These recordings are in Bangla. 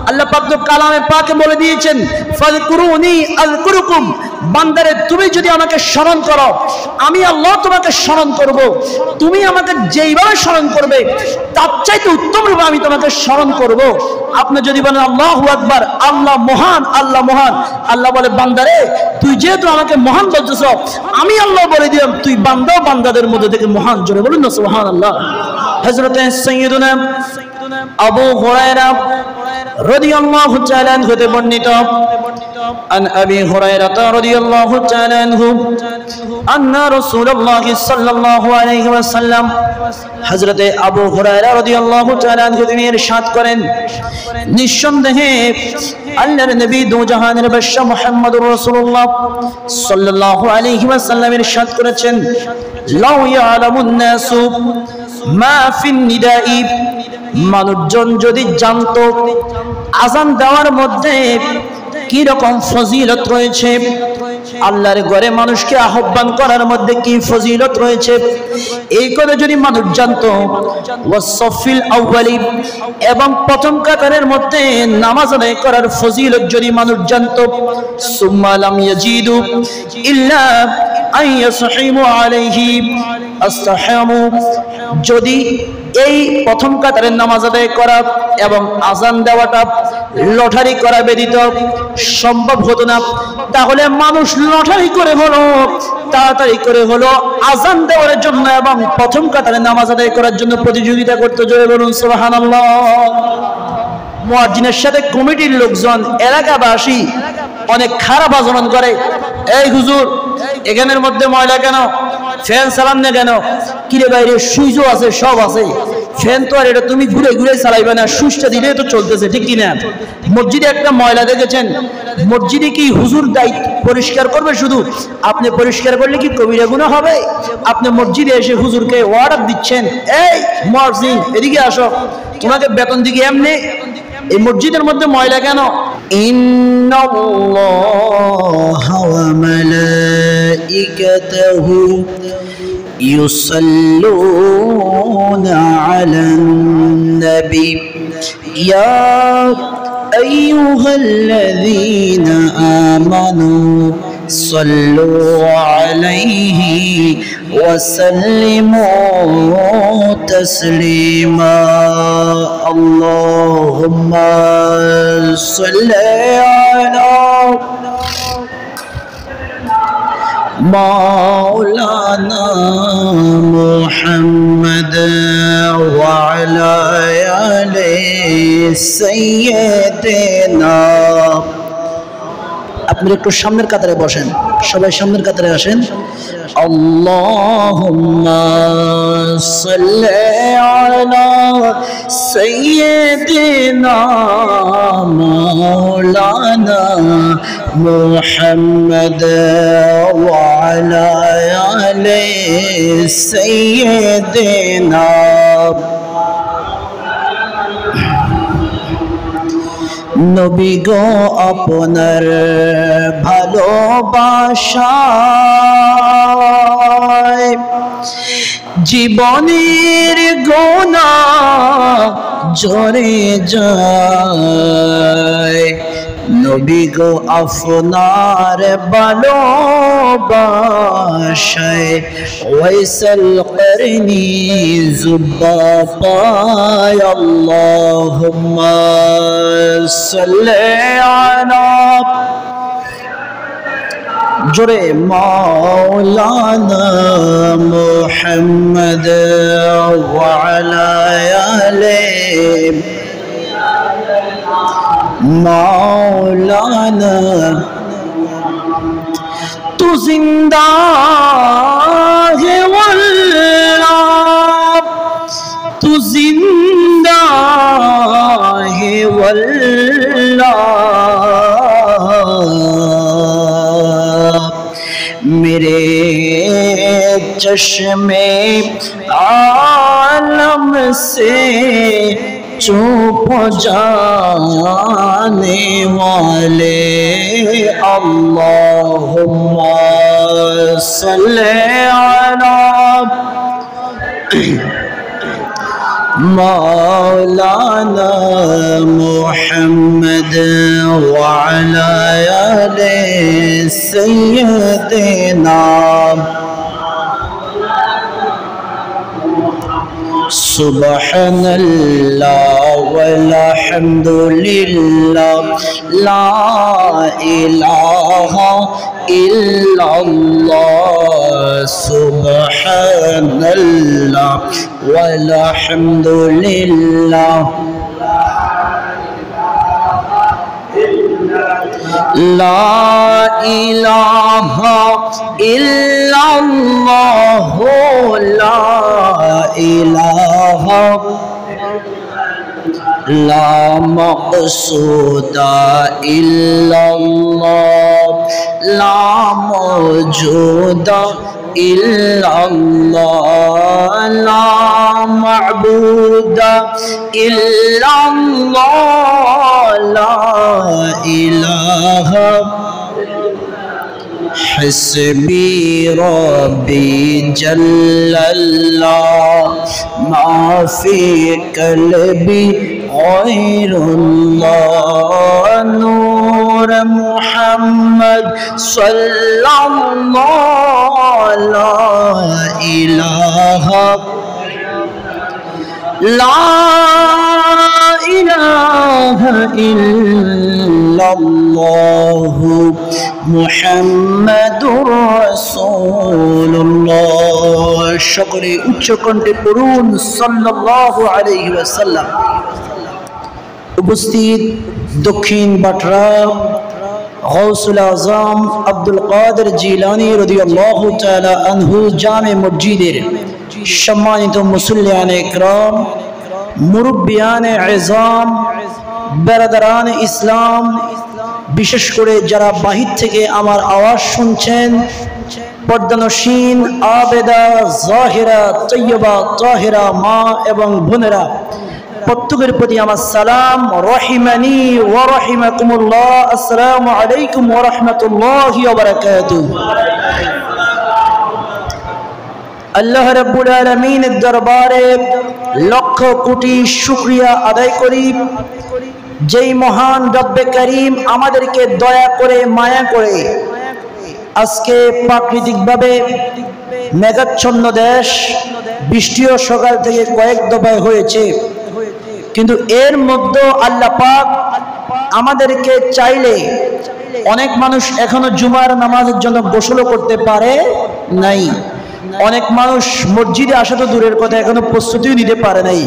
আল্লাহ পাক তো কালামে পাকে বলে দিয়েছেন, ফাযকুরুনি আযকুরুকুম, বান্দারে তুমি যদি আমাকে স্মরণ করো আমি আল্লাহ তোমাকে স্মরণ করব। তুমি আমাকে যেইভাবে স্মরণ করবে তার চাইতে উত্তম রূপে আমি তোমাকে স্মরণ করব। আপনি যদি বলেন আল্লাহু আকবার, আল্লাহ মহান, আল্লাহ মহান, আল্লাহ বলে বান্দারে তুই যেহেতু আমাকে মহান বলতেছ, আমি আল্লাহ বলে দিলাম তুই বান্দা বান্দাদের মধ্যে থেকে মহান। জোরে বলুন না সুবহানাল্লাহ। হযরত সাইয়্যিদুনা আবু হুরায়রা রাদিয়াল্লাহু তাআলা আনহু হতে বর্ণিত, আন আবি হুরায়রা রাদিয়াল্লাহু তাআলা আনহু আন্না রাসূলুল্লাহ সাল্লাল্লাহু আলাইহি ওয়াসাল্লাম, হযরতে আবু হুরায়রা রাদিয়াল্লাহু তাআলা আনহু তিনি ইরশাদ করেন, নিঃসন্দেহে আল্লাহর নবী দু জাহানের বাদশা মুহাম্মদুর রাসূলুল্লাহ সাল্লাল্লাহু আলাইহি ওয়াসাল্লাম ইরশাদ করেছেন, লাউ ইয়ালামুন নাসু মা ফিন নিদাই, মানুষজন যদি জানতো আযান দেওয়ার মধ্যে কি রকম ফজিলত রয়েছে, আল্লাহর ঘরে মানুষকে আহ্বান করার মধ্যে কি ফজিলত রয়েছে, এই কথা যদি মানুষ জানতো, ওয়াসফিল আউয়ালি, এবং প্রথম কাতারের মধ্যে নামাজ আদায় করার ফজিলত যদি মানুষ জানতো, সুম্মা লাম ইয়াজিদু ইল্লা আন ইয়াসহিমু আলাইহি আস্তাহামু, যদি এই প্রথম কাতারের নামাজ আদায় করা এবং আযান দেওয়াটা লটারি করা ব্যতীত সম্ভব হতো না, তাহলে মানুষ লটারি করে হলো তাড়াতাড়ি করে হলো আযান দেওয়ার জন্য এবং প্রথম কাতারের নামাজ আদায় করার জন্য প্রতিযোগিতা করতে। জোরে বলুন সুবহানাল্লাহ। মুয়াজ্জিনের সাথে কমিটির লোকজন, এলাকাবাসী অনেক খারাপ আচরণ করে, এই হুজুর এখানের মধ্যে ময়লা কেন, ফ্যান চালান না কেন, কিরে বাইরে সুইচও আছে, সব আছে, ফ্যান তো আর এটা তুমি ঘুরে ঘুরে চালাইবে না, সুইচটা দিলে তো চলতেছে, ঠিক কিনা? মসজিদে একটা ময়লা দেখেছেন, মসজিদে কি হুজুর দায়িত্ব পরিষ্কার করবে? শুধু আপনি পরিষ্কার করলে কি কবিরা গুনাহ হবে? আপনি মসজিদে এসে হুজুরকে অর্ডার দিচ্ছেন, এই মুয়াজ্জিন এদিকে আসো, তোমাকে বেতন দিকে এমনি, এই মসজিদের মধ্যে ময়লা কেন? ইন্নাল্লাহা ওয়া মালাইকাতাহু ইউসাল্লুনা আলান নবী ইয়া আইয়ুহাল্লাযীনা আমানু সাল্লু আলাইহি ওয়া সাল্লিমু তাসলিমা। আল্লাহুম্মা সাল্লি আলা মাওলানা মুহাম্মদ ওয়া আলা আলি সাইয়্যিদিনা। আপনারা একটু সামনের কাতারে বসেন, সবাই সামনের কাতারে আসেন। আল্লাহুম্মা সাল্লি আলা সাইয়্যিদিনা মাওলানা মুহাম্মদ ওয়া আলা আলি সাইয়্যিদিনা। নবী গো আপনার ভালোবাসায় জীবনের গুনাহ ঝরে যায়, নবী গো আপনার ভালোবাসায় ওয়াইসাল করনি জুব্বা পায়। আল্লাহুম্মা সাল্লি আলা জোরে মাওলানা মুহাম্মদ ওয়া আলা আলি मौलाना तू जिंदा है वल्लाह, तू जिंदा है वल्लाह, मेरे चश्मे आलम से चुप जाने वाले। अल्लाहुम्मा सल्ली अला مولانا محمد وعلى آل سيدنا سبحان الله والحمد لله لا إله إلا الله سبحان الله والحمد لله لا إله إلا الله لا إله لا مقصود إلا الله لا موجود إلا الله لا معبود إلا الله لا إله حسبي ربي جل الله ما في قلبي غير الله نور محمد صلى الله لا إله لا إله إلا الله محمد رسول الله شكري উচ্চকণ্ঠে পড়ুন সাল্লাল্লাহু আলাইহি ওয়াসাল্লাম। উপস্থিত দক্ষিণ বাটরা গৌসুল আজম আব্দুল কাদের জিলানী রাদিয়াল্লাহু তাআলা আনহু জামে মসজিদের সম্মানিত মুসল্লিয়ানে ইকরাম, মুরব্বিয়ানে ইজাম, বেরাদারান ইসলাম, বিশেষ করে যারা বাহির থেকে আমার আওয়াজ শুনছেন, পর্দানসীন আবেদা জাহিরা তৈয়বা তাহিরা মা এবং বোনেরা, প্রত্যেকের প্রতি আমার সালাম। রহিমানি ওয়া রাহিমাকুমুল্লাহ। আসসালামু আলাইকুম ওয়া রাহমাতুল্লাহি ওয়া বারাকাতুহু। আল্লাহ রাব্বুল আলামিনের দরবারে লক্ষ কোটি শুকরিয়া আদায় করি, যেই মহান রব্বে করিম আমাদেরকে দয়া করে মায়া করে আজকে প্রাকৃতিকভাবে মেঘাচ্ছন্ন দেশ, বৃষ্টিও সকাল থেকে কয়েক দফায় হয়েছে, কিন্তু এর মধ্যে আল্লাহ পাক আমাদেরকে চাইলে অনেক মানুষ এখনো জুমার নামাজের জন্য গোসলও করতে পারে নাই, অনেক মানুষ মসজিদে আসা তো দূরের কথা এখনো প্রস্তুতিও নিতে পারে নাই,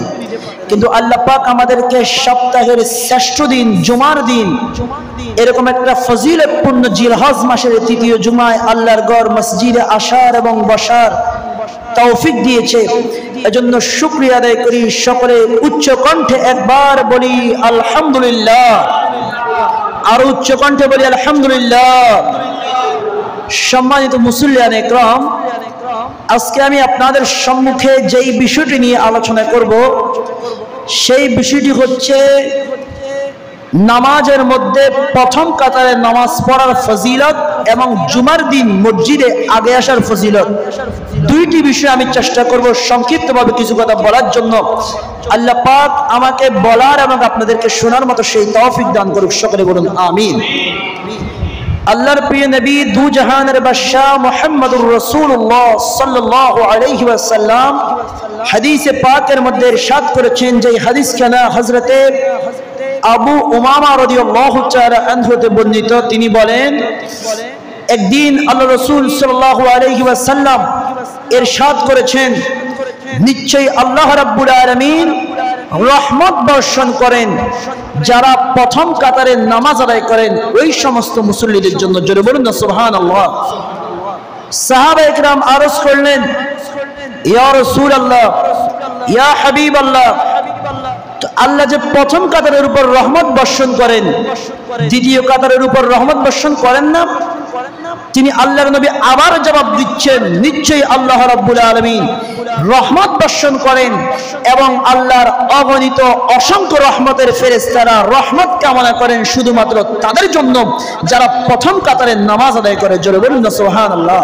কিন্তু আল্লাহ পাক আমাদেরকে সপ্তাহের শ্রেষ্ঠ দিন জুমার দিন এরকম একটা ফজিলতপূর্ণ জিলহজ মাসের তৃতীয় জুমায় আল্লাহর ঘর মসজিদে আসার এবং বসার তৌফিক দিয়েছে। এজন্য শুকরিয়া আদায় করি। সকলে উচ্চ কণ্ঠে একবার বলি আলহামদুলিল্লাহ, আর উচ্চ কণ্ঠে বলি আলহামদুলিল্লাহ। সম্মানিত মুসল্লিয়ানে ইকরাম, আজকে আমি আপনাদের সম্মুখে যেই বিষয়টি নিয়ে আলোচনা করব সেই বিষয়টি হচ্ছে নামাজের মধ্যে প্রথম কাতারে নামাজ পড়ার ফজিলত এবং জুমার দিন মসজিদে আগে আসার ফজিলত। দুইটি বিষয় আমি চেষ্টা করব সংক্ষিপ্তভাবে কিছু কথা বলার জন্য। আল্লাহ পাক আমাকে বলার এবং আপনাদেরকে শোনার মতো সেই তৌফিক দান করুক। সকলে বলুন আমিন। আল্লাহর প্রিয় নবী দু জাহানের বাদশা মুহাম্মদুর রাসূলুল্লাহ সাল্লাল্লাহু আলাইহি ওয়াসাল্লাম হাদিসে পাকের মধ্যে ইরশাদ করেছেন, যে হাদিস কেনা হযরতে আবু উমামা রাদিয়াল্লাহু তাআলা আনহু হতে বর্ণিত। তিনি বলেন, একদিন আল্লাহ রাসূল সাল্লাল্লাহু আলাইহি ওয়াসাল্লাম ইরশাদ করেছেন, নিশ্চয়ই আল্লাহ রাব্বুল আলামিন রহমত বর্ষণ করেন যারা প্রথম কাতারে নামাজ আদায় করেন ওই সমস্ত মুসল্লিদের জন্য। জোরে বলুন না সুবহানাল্লাহ। সাহাবা ইকরাম আরজ করলেন, ইয়া রাসূলুল্লাহ, ইয়া হাবিবাল্লাহ, আল্লাহ যে প্রথম কাতারের উপর রহমত বর্ষণ করেন, দ্বিতীয় কাতারের উপর রহমত বর্ষণ করেন না? তিনি আল্লাহর নবী আবার জবাব দিচ্ছেন, নিশ্চয়ই আল্লাহ রাব্বুল আলামিন রহমত বর্ষণ করেন এবং আল্লাহর অগণিত অসংখ্য রহমতের ফেরেশতারা রহমত কামনা করেন শুধুমাত্র তাদের জন্য যারা প্রথম কাতারে নামাজ আদায় করে। জোরে বলুন না সুবহানাল্লাহ।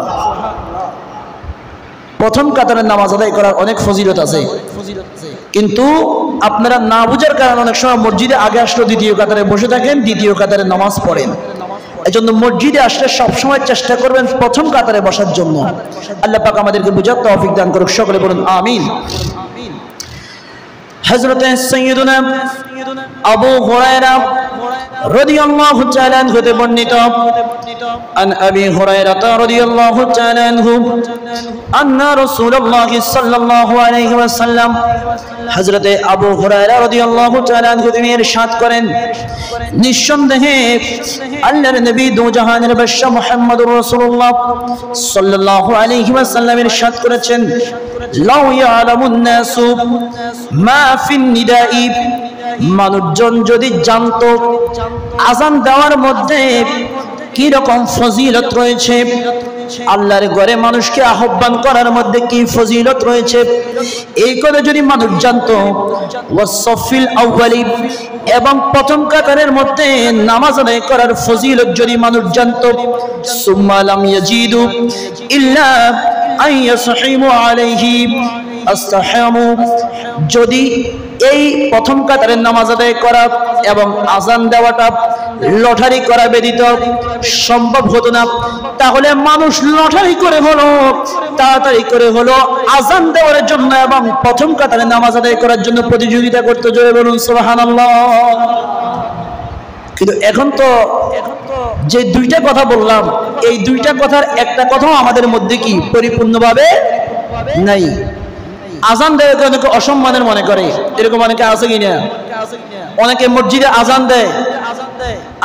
প্রথম কাতারের নামাজ আদায় করার অনেক ফজিলত আছে, কিন্তু আপনারা না বুঝার কারণে অনেক সময় মসজিদে আগে আসলে দ্বিতীয় কাতারে বসে থাকেন, দ্বিতীয় কাতারে নামাজ পড়েন। এজন্য মসজিদে আসলে সবসময় চেষ্টা করবেন প্রথম কাতারে বসার জন্য। আল্লাহ পাক আমাদেরকে বুঝার তৌফিক দান করুক, সকলে বলুন আমিন। হযরত সাইয়্যিদুনা আবু হুরায়রা রাদিয়াল্লাহু তাআলা আনহু হতে বর্ণিত, আন আবি হুরায়রা রাদিয়াল্লাহু তাআলা আনহু আন্না রাসূলুল্লাহ সাল্লাল্লাহু আলাইহি ওয়াসাল্লাম, হযরত আবু হুরায়রা রাদিয়াল্লাহু তাআলা আনহু তিনি ইরশাদ করেন, নিঃসন্দেহে আল্লাহর নবী দু জাহানের বাদশা মুহাম্মদুর রাসূলুল্লাহ সাল্লাল্লাহু আলাইহি ওয়াসাল্লাম ইরশাদ করেছেন, লাউ ইয়ালামুন নাসু মা ফিন নিদাই, মানুষজন যদি জানতো আযান দেওয়ার মধ্যে কি রকম ফজিলত রয়েছে, আল্লাহর ঘরে মানুষকে আহ্বান করার মধ্যে কি ফজিলত রয়েছে, এই কথা যদি মানুষ জানতো, ওয়াসফিল আউয়ালি, এবং প্রথম কাতারের মধ্যে নামাজ আদায় করার ফজিলত যদি মানুষ জানতো, সুম্মা লাম ইয়াজিদু ইল্লা আন ইয়াসহিমু আলাইহি আস্তাহামু, যদি এই প্রথম কাতারের নামাজ আদায় করা এবং আযান দেওয়াটা লটারি করা ব্যতীত সম্ভব হতো না, তাহলে মানুষ লটারি করে হলো তাড়াতাড়ি করে হলো আযান দেওয়ার জন্য এবং প্রথম কাতারে নামাজ আদায় করার জন্য প্রতিযোগিতা করতে, জোরে বলুন সুবহানাল্লাহ। কিন্তু এখন তো যে দুইটা কথা বললাম, এই দুইটা কথার একটা কথাও আমাদের মধ্যে কি পরিপূর্ণভাবে নাই। আযান দেয় অনেকে অসম্মানের মনে করে, এরকম অনেকে আছে কিনা? অনেকে মসজিদে আযান দেয়,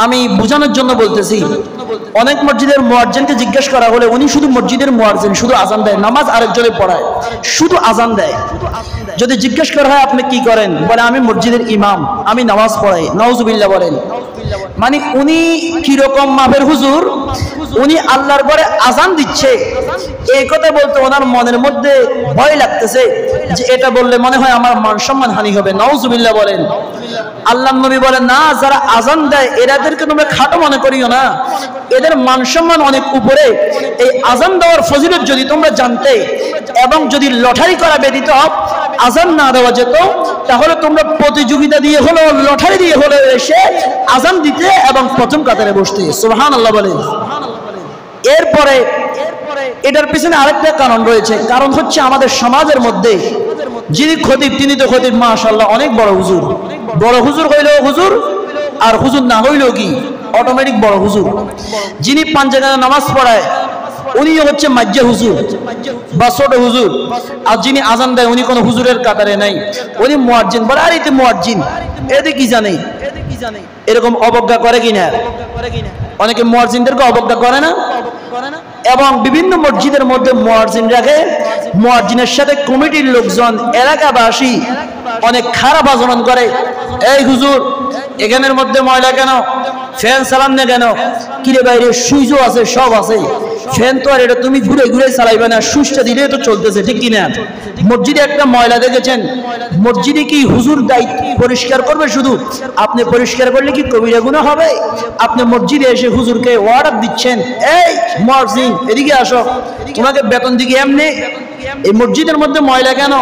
আমি বোঝানোর জন্য বলতেছি, অনেক মসজিদের মুয়াজ্জিনকে জিজ্ঞেস করা হলে উনি শুধু মসজিদের মুয়াজ্জিন, শুধু আযান দেয়, নামাজ আরেকজনে পড়ায়, শুধু আযান দেয়। যদি জিজ্ঞেস করা হয় আপনি কি করেন, বলে আমি মসজিদের ইমাম, আমি নামাজ পড়াই, নাউজুবিল্লাহ বলেন। মানে উনি কিরকম মাপের হুজুর, উনি আল্লাহর ঘরে আযান দিচ্ছে, এই কথা বলতে ওনার মনের মধ্যে ভয় লাগতেছে যে এটা বললে মনে হয় আমার মান সম্মান হানি হবে, নাউজুবিল্লাহ বলেন। আল্লাহর নবী বলেন, না, যারা আযান দেয় এদেরকে তোমরা খাটো মনে করিও না, এদের মান সম্মান অনেক উপরে। এই আযান দেওয়ার ফজিলত যদি তোমরা জানতে এবং যদি লটারি করা ব্যতীত আযান না দেওয়া যেত, তাহলে তোমরা প্রতিযোগিতা দিয়ে হলো, লটারি দিয়ে হলো এসে আযান দিতে এবং প্রথম কাতারে বসতে, সুবহানাল্লাহ বলেন। এরপরে এটার পিছনে আরেকটা কারণ রয়েছে, কারণ হচ্ছে আমাদের সমাজের মধ্যে যিনি খতিব তিনি তো খতিব মাশাআল্লাহ অনেক বড় হুজুর, বড় হুজুর হইলেও হুজুর, আর হুজুর না হইলেও কি অটোমেটিক বড় হুজুর। যিনি পাঁচ জায়গায় নামাজ পড়ায় উনি হচ্ছে মাজ্জা হুজুর বা ছোট হুজুর, আর যিনি আযান দেয় উনি কোনো হুজুরের কাতারে নাই, উনি মুয়াজ্জিন। বলে আর এতে মুয়াজ্জিন, এতে কি জানে, এরকম অবজ্ঞা করে কিনা? অনেকে মুয়াজ্জিনদেরকে অবজ্ঞা করে না, এবং বিভিন্ন মসজিদের মধ্যে মুয়াজ্জিন রাখে, মুয়াজ্জিনের সাথে কমিটির লোকজন এলাকাবাসী অনেক খারাপ আচরণ করে। এই হুজুর এখানের মধ্যে ময়লা কেন, ফ্যান চালান না কেন, কিরে বাইরে সুইচও আছে, সব আছে, ফ্যান তো আর এটা তুমি ঘুরে ঘুরে চালাইবে না, সুইচটা দিলে তো চলতেছে, ঠিক কিনা? মসজিদে একটা ময়লা দেখেছেন, মসজিদে কি হুজুর দায়িত্ব পরিষ্কার করবে? শুধু আপনি পরিষ্কার করলে কি কবিরা গুনাহ হবে? আপনি মসজিদে এসে হুজুরকে অর্ডার দিচ্ছেন, এই মুয়াজ্জিন এদিকে আসো, তোমাকে বেতন দিকে এমনি, এই মসজিদের মধ্যে ময়লা কেন,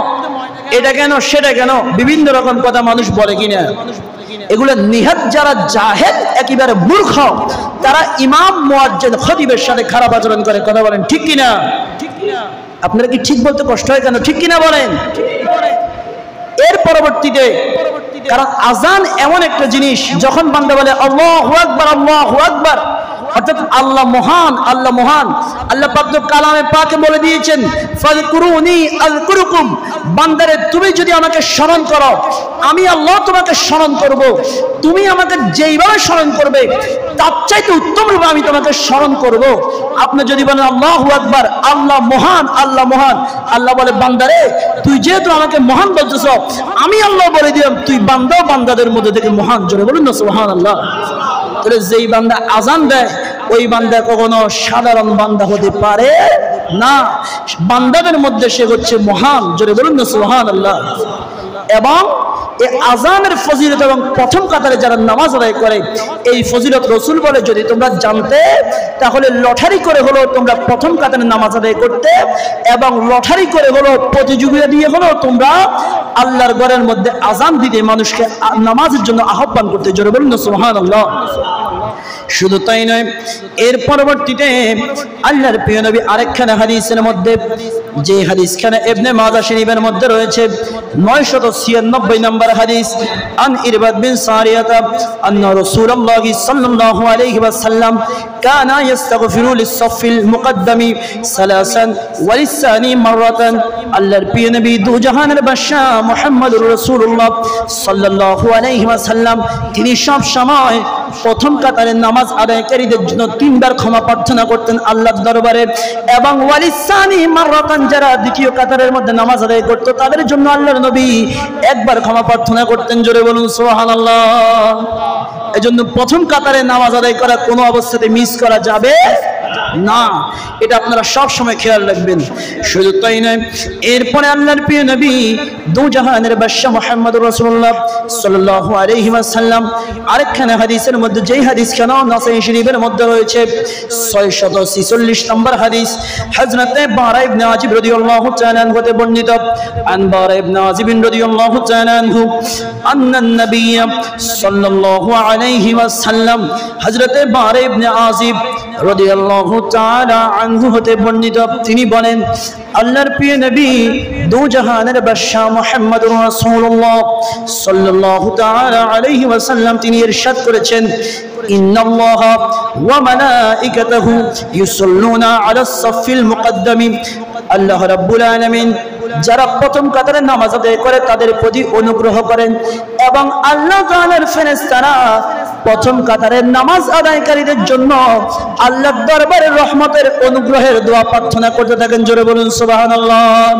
এটা কেন, সেটা কেন, বিভিন্ন রকম কথা মানুষ বলে কিনা? এগুলো নিহাত যারা জাহেল, একেবারে মূর্খ, তারা ইমাম মুয়াজ্জিন খতিবের সাথে খারাপ আচরণ করে, কথা বলেন ঠিক কিনা? আপনারা কি ঠিক বলতে কষ্ট হয় কেন, ঠিক কিনা বলেন? এর পরবর্তীতে, কারণ আযান এমন একটা জিনিস, যখন বান্দা বলে আল্লাহু আকবার, আল্লাহু আকবার, অর্থাৎ আল্লাহ মহান, আল্লাহ মহান। আল্লাহ পাক তো কালামে পাকে বলে দিয়েছেন, ফাযকুরুনি আযকুরুকুম, বান্দারে তুমি যদি আমাকে স্মরণ করো আমি আল্লাহ তোমাকে স্মরণ করব, তুমি আমাকে যেইভাবে স্মরণ করবে তার চাইতে উত্তম রূপে আমি তোমাকে স্মরণ করব। আপনি যদি বলেন আল্লাহু আকবার, আল্লাহ মহান, আল্লাহ মহান, আল্লাহ বলে বান্দারে তুই যেহেতু আমাকে মহান বলতেছ, আমি আল্লাহ বলে দিলাম তুই বান্দা বান্দাদের মধ্যে থেকে মহান, জোরে বলুন না সুবহানাল্লাহ। তাহলে যেই বান্দা আযান দেয় ওই বান্দা কখনো সাধারণ বান্দা হতে পারে না, বান্দাদের মধ্যে সে হচ্ছে মহান, জোরে বলুন না সুবহানাল্লাহ। এবং এই আজানের ফজিলত এবং প্রথম কাতারে যারা নামাজ আদায় করে এই ফজিলত রাসূল বলে যদি তোমরা জানতে তাহলে লটারি করে হলো তোমরা প্রথম কাতারে নামাজ আদায় করতে এবং লটারি করে হলো প্রতিযোগিতা দিয়ে হলো তোমরা আল্লাহর ঘরের মধ্যে আজান দিতে মানুষকে নামাজের জন্য আহ্বান করতে। জোরে বলুন না সুবহানাল্লাহ। শুধু তাই নয়, এর পরবর্তীতে আল্লাহর প্রিয় নবী আরেকখানা হাদিসের মধ্যে, যে হাদিসখানা ইবনে মাজাহ শরীফের মধ্যে রয়েছে 996 নম্বর হাদিস, আন ইরবাদ বিন সারিয়াতা আন্না রাসূলুল্লাহ সাল্লাল্লাহু আলাইহি ওয়াসাল্লাম কানা ইস্তাগফিরু লিস-সাফিল মুকদ্দামি সালাসান ওয়া লিস-সানি মাররাতান। আল্লাহর প্রিয় নবী দু জাহানের বাদশা মুহাম্মদুর রাসূলুল্লাহ সাল্লাল্লাহু আলাইহি ওয়াসাল্লাম তিনি সব সময় প্রথম কাতারে নামাজ আদায়কারীদের জন্য 3 বার ক্ষমা প্রার্থনা করতেন আল্লাহর দরবারে, এবং ওয়ালিসানি মাররাতান যারা দ্বিতীয় কাতারের মধ্যে নামাজ আদায় করত তাদের জন্য আল্লাহর নবী 1 বার ক্ষমা প্রার্থনা করতেন। জোরে বলুন সুবহানাল্লাহ। এজন্য প্রথম কাতারে নামাজ আদায় করা কোনো অবস্থাতে মিস করা যাবে না, এটা আপনারা সব সময় খেয়াল রাখবেন। শুধু তাই নয়, এরপরে আল্লাহর প্রিয় নবী দু জাহানের বাদশা মুহাম্মদুর রাসূলুল্লাহ সাল্লাল্লাহু আলাইহি ওয়াসাল্লাম আরেকখানা হাদিসের মধ্যে, যেই হাদিসখানা নাসাই শরীফের মধ্যে রয়েছে 646 নম্বর হাদিস, হযরতে বারা ইবনে আজিব রাদিয়াল্লাহু তাআলা আনহু হতে বর্ণিত, আন বারা ইবনে আজিব রাদিয়াল্লাহু তাআলা আনহু আন্নান নবী সাল্লাল্লাহু আলাইহি ওয়াসাল্লাম, হযরতে বারা ইবনে আজিব রাদিয়াল্লাহু তাআলা আনহু হতে বর্ণিত, তিনি বলেন আল্লাহর প্রিয় নবী দু জাহানের বাদশা মুহাম্মদুর রাসূলুল্লাহ সাল্লাল্লাহু তাআলা আলাইহি ওয়াসাল্লাম তিনি ইরশাদ করেছেন, ইন্নাল্লাহা ওয়া মালাইকাতাহু ইউসাল্লুনা আলাস সাফিল মুকদ্দামি। আল্লাহ রাব্বুল আলামিন যারা প্রথম কাতারে নামাজ আদায় করে তাদের প্রতি অনুগ্রহ করেন, এবং আল্লাহ তাআলার ফেরেশতারা প্রথম কাতারের নামাজ আদায়কারীদের জন্য আল্লাহর দরবারে রহমতের অনুগ্রহের দোয়া প্রার্থনা করতে থাকেন। জোরে বলুন সুবহানাল্লাহ।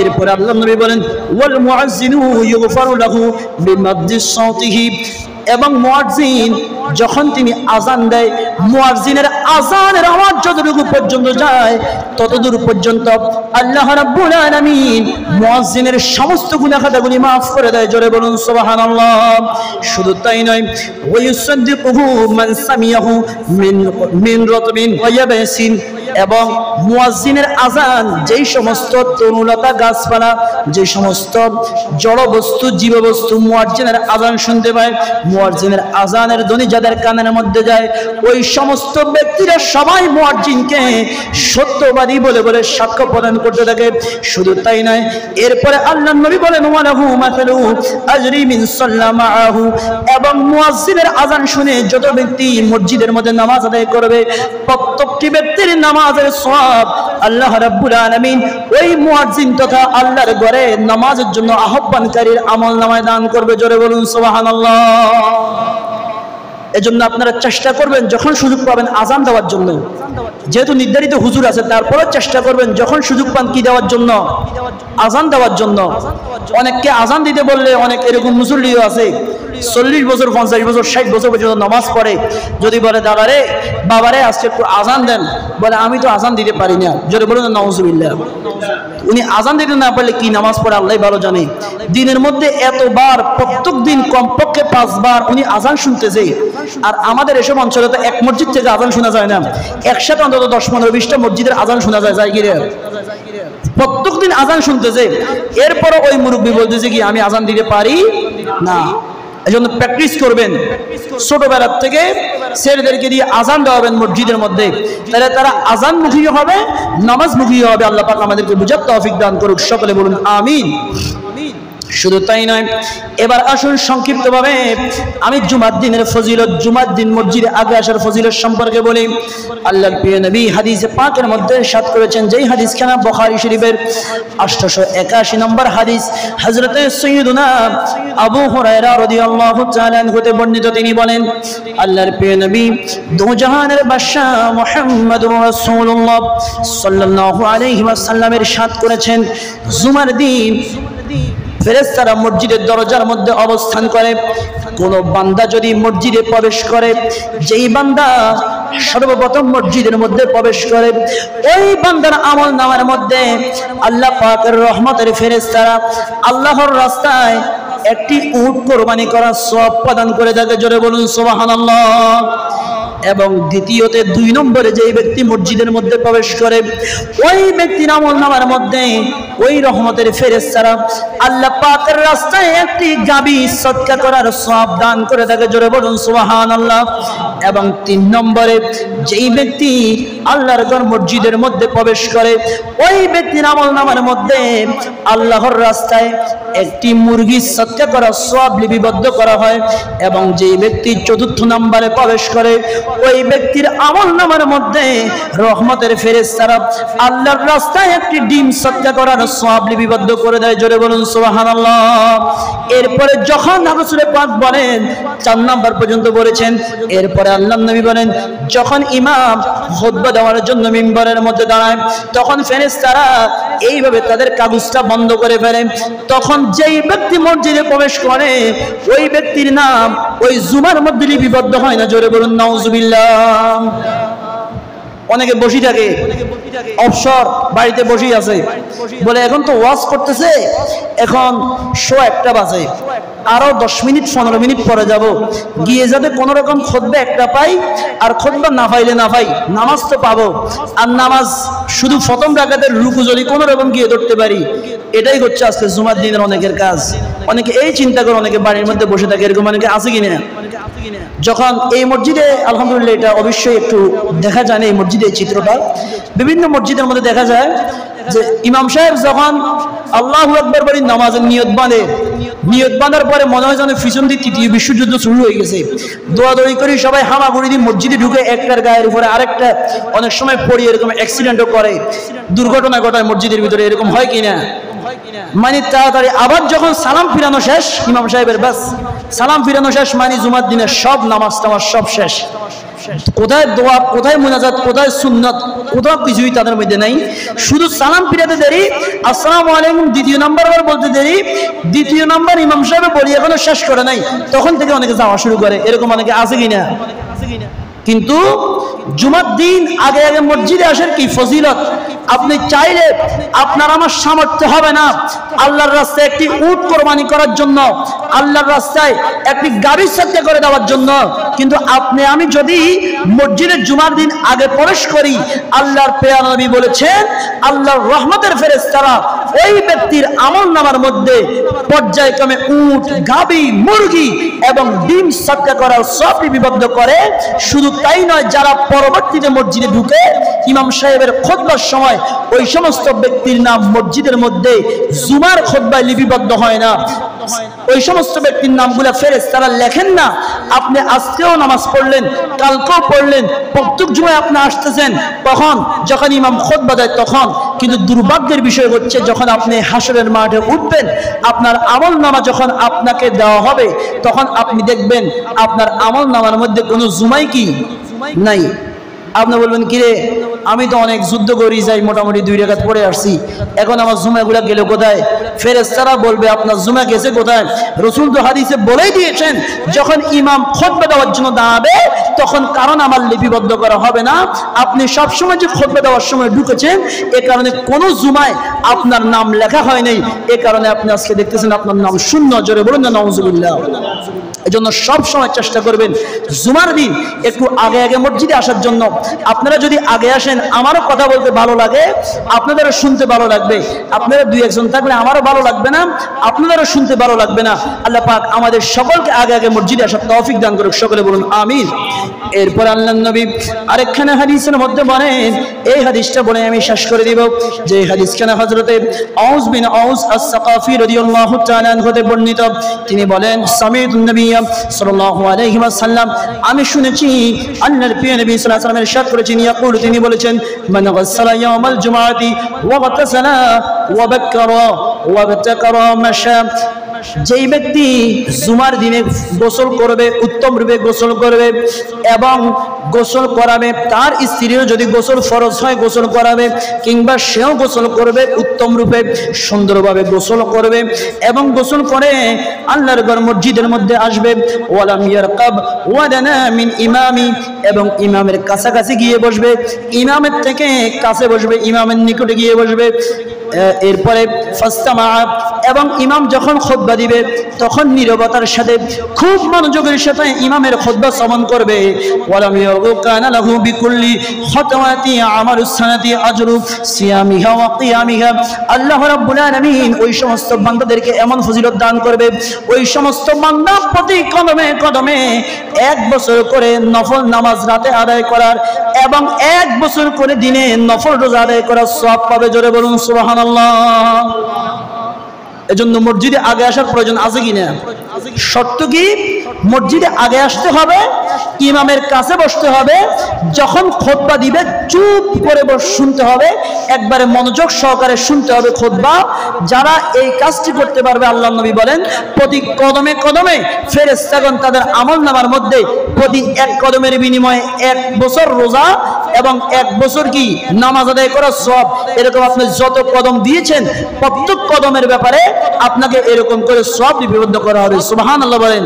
এরপর আল্লাহ নবী বলেন, ওয়াল মুআজ্জিনু ইউগফারু লাহু বিমাদ্দিস সাউতিহি, এবং মুয়াজ্জিন যখন তিনি আজান দেয়, মুয়াজ্জিনের আজানের আওয়াজ যতটুকু পর্যন্ত যায় ততদূর পর্যন্ত আল্লাহ রাব্বুল আলামিন মুয়াজ্জিনের সমস্ত গুনাহ খাতাগুলি maaf করে দেয়। জোরে বলুন সুবহানাল্লাহ। শুধু তাই নয়, ওয়া ইউসাদ্দিকুহু মান সামিয়াহু মিন রাতবিন ওয়া ইয়াবাসিন, এবং মুয়াজ্জিনের আজান যেই সমস্ত তরুলতা গাছপালা, যে সমস্ত জড় বস্তু জীব বস্তু মুয়াজ্জিনের আজান শুনতে পায়, মুয়াজ্জিনের আজানের ধ্বনি যাদের কানের মধ্যে যায়, ওই সমস্ত ব্যক্তিরা সবাই মুয়াজ্জিনকে সত্যবাদী বলে বলে সাক্ষ্য প্রদান করতে থাকে। শুধু তাই নয়, এরপরে আল্লাহর নবী বলেন, ওয়ালাহু মাসালু আজরি মিন সাল্লা মাআহু, এবং মুয়াজ্জিনের আজান শুনে যত ব্যক্তি মসজিদের মধ্যে নামাজ আদায় করবে প্রত্যেকটি ব্যক্তির নামাজের সওয়াব আল্লাহ রাব্বুল আলামিন ওই মুয়াজ্জিন তথা আল্লাহর ঘরে নামাজের জন্য আহ্বানকারীর আমলনামায় দান করবে। জোরে বলুন সুবহানাল্লাহ। এজন্য আপনারা চেষ্টা করবেন যখন সুযোগ পাবেন আজান দেওয়ার জন্য, যেহেতু নির্ধারিত হুজুর আছে তারপরে চেষ্টা করবেন যখন সুযোগ পান কি দেওয়ার জন্য, আজান দেওয়ার জন্য। অনেককে আজান দিতে বললে অনেক এরকম মুসল্লিও আছে 40 বছর 50 বছর 60 বছর পর্যন্ত নামাজ পড়ে, যদি বলে দাদারে বাবারে আজকে একটু আজান দেন, বলে আমি তো আজান দিতে পারি না। জোরে বলুন নাউজুবিল্লাহ। উনি আজান দিতে না পারলে কি নামাজ পড়ে আল্লাহ ভালো জানে। দিনের মধ্যে এতবার, প্রত্যেক দিন কমপক্ষে 5 বার উনি আজান শুনতেছে। আর আমাদের এসব অঞ্চলে তো এক মসজিদ থেকে আজান শোনা যায় না, একসাথে অন্তত 10-15-20টা মসজিদের আজান শোনা যায় কি রে, প্রত্যেক দিন আজান শুনতেছে। এরপর ওই মুরব্বী বলতেছে কি আমি আজান দিতে পারি না। এজন্য প্র্যাকটিস করবেন, ছোটবেলার থেকে ছেলেদেরকে দিয়ে আজান দেওয়াবেন মসজিদের মধ্যে, তাহলে তারা আজান মুখী হবে, নামাজ মুখী হবে। আল্লাহ পাক আমাদেরকে বুঝার তৌফিক দান করুক, সকলে বলুন আমিন। শুধু তাই নয়, এবার আসুন সংক্ষিপ্তভাবে আমি জুমার দিনের ফজিলত, জুমার দিন মসজিদে আগে আসার ফজিলত সম্পর্কে বলি। আল্লাহর প্রিয় নবী হাদিসে পাকের মধ্যে ইরশাদ করেছেন, যেই হাদিসখানা বুখারী শরীফের 881 নম্বর হাদিস, হযরতে সাইয়্যিদুনা আবু হুরায়রা রাদিয়াল্লাহু তাআলা আনহু হতে বর্ণিত, তিনি বলেন আল্লাহর প্রিয় নবী দু জাহানের বাদশা মুহাম্মদুর রাসূলুল্লাহ সাল্লাল্লাহু আলাইহি ওয়াসাল্লামের ইরশাদ করেছেন, জুমার দিন ফেরেশতারা মসজিদের দরজার মধ্যে অবস্থান করে। কোন বান্দা যদি মসজিদে প্রবেশ করে, যেই বান্দা সর্বপ্রথম মসজিদের মধ্যে প্রবেশ করে, ওই বান্দার আমলনামার মধ্যে আল্লাহ পাকের রহমতের ফেরেশতারা আল্লাহর রাস্তায় একটি উট কোরবানি করার সওয়াব প্রদান করে থাকে। জোরে বলুন সুবহানাল্লাহ। এবং দ্বিতীয়তে 2 নম্বরে যেই ব্যক্তি মসজিদের মধ্যে প্রবেশ করে ওই ব্যক্তির আমলনামার মধ্যে ওই রহমতের ফেরেশতারা আল্লাহ পাকের রাস্তায় একটি গাবি সদকা করার সওয়াব দান করে থাকে। জোরে বলুন সুবহানাল্লাহ। এবং 3 নম্বরে যেই ব্যক্তি আল্লাহর ঘর মসজিদের মধ্যে প্রবেশ করে ওই ব্যক্তির আমলনামার মধ্যে আল্লাহর রাস্তায় একটি মুরগি সদকা করার সওয়াব লিপিবদ্ধ করা হয়। এবং যেই ব্যক্তি 4র্থ নম্বরে প্রবেশ করে ওই ব্যক্তির আমলনামার মধ্যে রহমতের ফেরেশতারা আল্লাহর রাস্তায় একটি ডিম সদকা করার সওয়াব লিপিবদ্ধ করে দেয়। জোরে বলুন সুবহানাল্লাহ। এরপরে যখন রাসূল পাক বলেন 4 নম্বর পর্যন্ত বলেছেন, এরপরে আল্লাহর নবী বলেন যখন ইমাম খুতবা দেওয়ার জন্য মিম্বরের মধ্যে দাঁড়ায় তখন ফেরেশতারা এইভাবে তাদের কাগজটা বন্ধ করে ফেলে। তখন যেই ব্যক্তি মসজিদে প্রবেশ করে ওই ব্যক্তির নাম ওই জুমার মধ্যে লিপিবদ্ধ হয় না। জোরে বলুন নাউজুবিল্লাহ। অনেকে বসে থাকে, অবসর বাড়িতে বসেই আছে, বলে এখন তো ওয়াজ করতেছে, এখন 1:01 বাজে, আরো 10 মিনিট 15 মিনিট পরে যাব, গিয়ে যাতে কোনো রকম খুতবা একটা পাই, আর খুতবা না পাইলে না পাই, নামাজ তো পাবো, আর নামাজ শুধু প্রথম রাকাতের রুকু যদি কোনো রকম গিয়ে ধরতে পারি, এটাই হচ্ছে আজকে জুমার দিনের অনেকের কাজ। অনেকে এই চিন্তা করে অনেকে বাড়ির মধ্যে বসে থাকে, এরকম অনেকে আছে কিনা। যখন এই মসজিদে আলহামদুলিল্লাহ এটা অবশ্যই একটু দেখা যায় না, এই মসজিদে এই চিত্রটা বিভিন্ন মসজিদের মধ্যে দেখা যায় যে ইমাম সাহেব যখন আল্লাহু আকবার বলে নামাজের নিয়ত বাঁধে, নিয়ত বাঁধার পরে মনে হয় যেন পিছন দিয়ে 3য় বিশ্বযুদ্ধ শুরু হয়ে গেছে, দৌড়াদৌড়ি করে সবাই হামাগুড়ি দিয়ে মসজিদে ঢুকে একটার গায়ের উপরে আরেকটা, অনেক সময় পড়ি এরকম অ্যাক্সিডেন্টও করে, দুর্ঘটনা ঘটায় মসজিদের ভিতরে, এরকম হয় কিনা। মানে তাড়াতাড়ি আবার যখন সালাম ফিরানো শেষ ইমাম সাহেবের, বাস সালাম ফিরানো শেষ, মানে জুমার দিনের সব নামাজ টামাজ সব শেষ। কোথায় দোয়া, কোথায় মুনাজাত, কোথায় সুন্নাত, কোথাও কিছুই তাদের মধ্যে নাই। শুধু সালাম ফিরাতে দেরি, আসসালামু আলাইকুম 2য় নাম্বার আবার বলতে দেরি, 2য় নাম্বার ইমাম সাহেব বলি এখনো শেষ করে নাই, তখন থেকে অনেকে যাওয়া শুরু করে, এরকম অনেকে আছে কিনা। কিন্তু জুমার দিন আগে আগে মসজিদে আসার কি ফজিলত। আপনি চাইলে আপনার আমার সামর্থ্য হবে না আল্লাহর রাস্তায় একটি উট কোরবানি করার জন্য, আল্লাহর রাস্তায় একটি গাড়ি সদকা করে দেওয়ার জন্য, কিন্তু আপনি আমি যদি মসজিদের জুমার দিন আগে প্রবেশ করি, আল্লাহর প্রিয় নবী বলেছেন আল্লাহর রহমতের ফেরেশতারা ওই ব্যক্তির আমলনামার মধ্যে পর্যায়ক্রমে উট, গাবি, মুরগি এবং ডিম সদকা করার সব লিপিবদ্ধ করে। শুধু তাই নয়, যারা পরবর্তীতে মসজিদে ঢুকে ইমাম সাহেবের খুতবার সময় ওই সমস্ত ব্যক্তির নাম মসজিদের মধ্যে জুমার খুতবায় লিপিবদ্ধ হয় না, ওই সমস্ত ব্যক্তির নামগুলো ফেরেশতারা লেখেন না। আপনি আজকেও নামাজ পড়লেন, কালকেও পড়লেন, প্রত্যেক জুমায় আপনি আসতেছেন, তখন যখন ইমাম খুতবা দেয় তখন, কিন্তু দুর্ভাগ্যের বিষয় হচ্ছে যখন আপনি হাসরের মাঠে উঠবেন, আপনার আমলনামা যখন আপনাকে দেওয়া হবে, তখন আপনি দেখবেন আপনার আমলনামার মধ্যে কোনো জুমাই কি নাই। আপনি বলবেন কিরে, আমি তো অনেক যুদ্ধ করি যাই, মোটামুটি 2 রাকাত পড়ে আসছি, এখন আমার জুমাগুলা গেল কোথায়? ফেরেশতারা বলবে আপনার জুমা গেছে কোথায়? রাসূল তো হাদিসে বলেই দিয়েছেন যখন ইমাম খুতবা দেওয়ার জন্য দাঁড়াবে তখন কারণ আমার লিপিবদ্ধ করা হবে না। আপনি সবসময় যে খুতবা দেওয়ার সময় ঢুকেছেন, এ কারণে কোনো জুমায় আপনার নাম লেখা হয় নাই, এ কারণে আপনি আজকে দেখতেছেন আপনার নাম শূন্য। জোরে বলুন না নাউজুবিল্লাহ। এজন্য সব সময় চেষ্টা করবেন জুমার দিন একটু আগে আগে মসজিদে আসার জন্য। আপনারা যদি আগে আসেন, আমারও কথা বলতে ভালো লাগে, আপনাদেরও শুনতে ভালো লাগবে। আপনারা 2-1 জন থাকলে আমারও ভালো লাগবে না, আপনাদেরও শুনতে ভালো লাগবে না। আল্লাহ পাক আমাদের সকলকে আগে আগে মসজিদে আসার তৌফিক দান করুক, সকলে বলুন আমিন। এরপর আল্লাহর নবী আরেকখানে হাদিসের মধ্যে বলেন, এই হাদিসটা বলে আমি শেষ করে দিব, যে হাদিসখানে হযরতে আউস বিন আউস আস-সাকাফি রাদিয়াল্লাহু তাআলা আনহু হতে বর্ণিত। তিনি বলেন, সামিতুন নবী সাল্লাল্লাহু আলাইহি ওয়াসাল্লাম, আমি শুনেছি আল্লাহর প্রিয় নবী সাল্লাল্লাহু আলাইহি ওয়াসাল্লাম ইরশাদ করেছেন, ইয়াকুল, তিনি বলেছেন, মান গাসালা ইয়াউমাল জুমআতি ওয়া গাতাসালা ওয়া বাক্কারা ওয়া বাতাকারা মাশা, যেই ব্যক্তি জুমার দিনে গোসল করবে, উত্তম রূপে গোসল করবে এবং গোসল করাবে, তার স্ত্রীও যদি গোসল ফরজ হয় গোসল করাবে, কিংবা সেও গোসল করবে উত্তম রূপে সুন্দরভাবে গোসল করবে এবং গোসল করে আল্লাহর ঘর মসজিদের মধ্যে আসবে, ওয়ালাম ইয়ারকাব ওয়াদানা মিন ইমামি, এবং ইমামের কাছাকাছি গিয়ে বসবে, ইমামের থেকে কাছে বসবে, ইমামের নিকটে গিয়ে বসবে। এরপরে ফাস্তামা, এবং ইমাম যখন খুতবা খুতবা দিবে তখন নীরবতার সাথে খুব মনোযোগের সাথে ইমামের খুতবা শ্রবণ করবে। ওয়ালাম ইয়াগু কানা লাহু বিকুল্লি খাতাওয়াতি আমালুস সানাতি আজরু সিয়ামিহা ওয়া কিয়ামিহা। আল্লাহ রাব্বুল আলামিন ওই সমস্ত বান্দাদেরকে এমন ফজিলত দান করবে, ওই সমস্ত বান্দা প্রতি কদমে কদমে 1 বছর করে নফল নামাজ রাতে আদায় করার এবং 1 বছর করে দিনে নফল রোজা আদায় করার সওয়াব পাবে। জোরে বলুন সুবহানাল্লাহ। এজন্য মসজিদে আগে আসার প্রয়োজন আছে কিনা? শর্ত কি? মসজিদে আগে আসতে হবে, ইমামের কাছে বসতে হবে, যখন খুতবা দিবে চুপ করে শুনতে হবে, একবারে মনোযোগ সহকারে শুনতে হবে খুতবা। যারা এই কাজটি করতে পারবে আল্লাহর নবী বলেন প্রতি কদমে কদমে ফেরেশতাগণ তাদের আমলনামার মধ্যে প্রতি 1 কদমের বিনিময়ে 1 বছর রোজা এবং 1 বছর কি নামাজ আদায় করার সওয়াব, এরকম আপনি যত কদম দিয়েছেন প্রত্যেক কদমের ব্যাপারে আপনাকে এরকম করে সওয়াব লিপিবদ্ধ করা হবে। সুবহানাল্লাহ বলেন।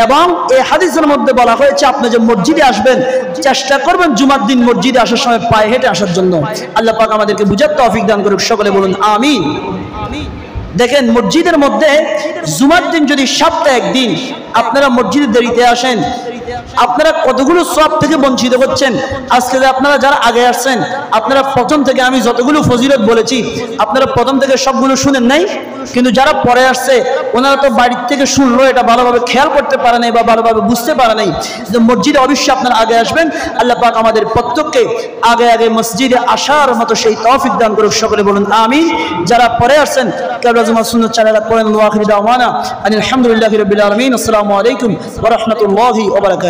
এবং এই হাদিসের মধ্যে বলা হয়েছে আপনি যে মসজিদে আসবেন চেষ্টা করবেন জুমার দিন মসজিদে আসার সময় পায়ে হেঁটে আসার জন্য। আল্লাহ পাক আমাদেরকে বুঝার তৌফিক দান করুক, সকলে বলুন আমিন। দেখেন মসজিদের মধ্যে জুমার দিন যদি সপ্তাহে 1 দিন আপনারা মসজিদে দেরিতে আসেন, আপনারা কতগুলো সওয়াব থেকে বঞ্চিত হচ্ছেন। আজকে যে আপনারা যারা আগে আসছেন আপনারা প্রথম থেকে আমি যতগুলো ফজিলত বলেছি আপনারা প্রথম থেকে সবগুলো শুনেন নাই, কিন্তু যারা পরে আসছে ওনারা তো বাড়ির থেকে শুনলো, এটা ভালোভাবে খেয়াল করতে পারে নাই বা ভালোভাবে বুঝতে পারে নাই। মসজিদে অবশ্যই আপনারা আগে আসবেন। আল্লাহ পাক আমাদের প্রত্যেককে আগে আগে মসজিদে আসার মতো সেই তৌফিক দান করুক, সকলে বলুন আমিন। যারা পরে আসছেন কেবলা জুমা সুন্নাত চ্যানেলে পড়েন। ওয়া আখিরু দাওয়ানা আলহামদুলিল্লাহি রাব্বিল আলামিন। আসসালামু আলাইকুম ওয়া রাহমাতুল্লাহি ওয়া বারাকাতুহু।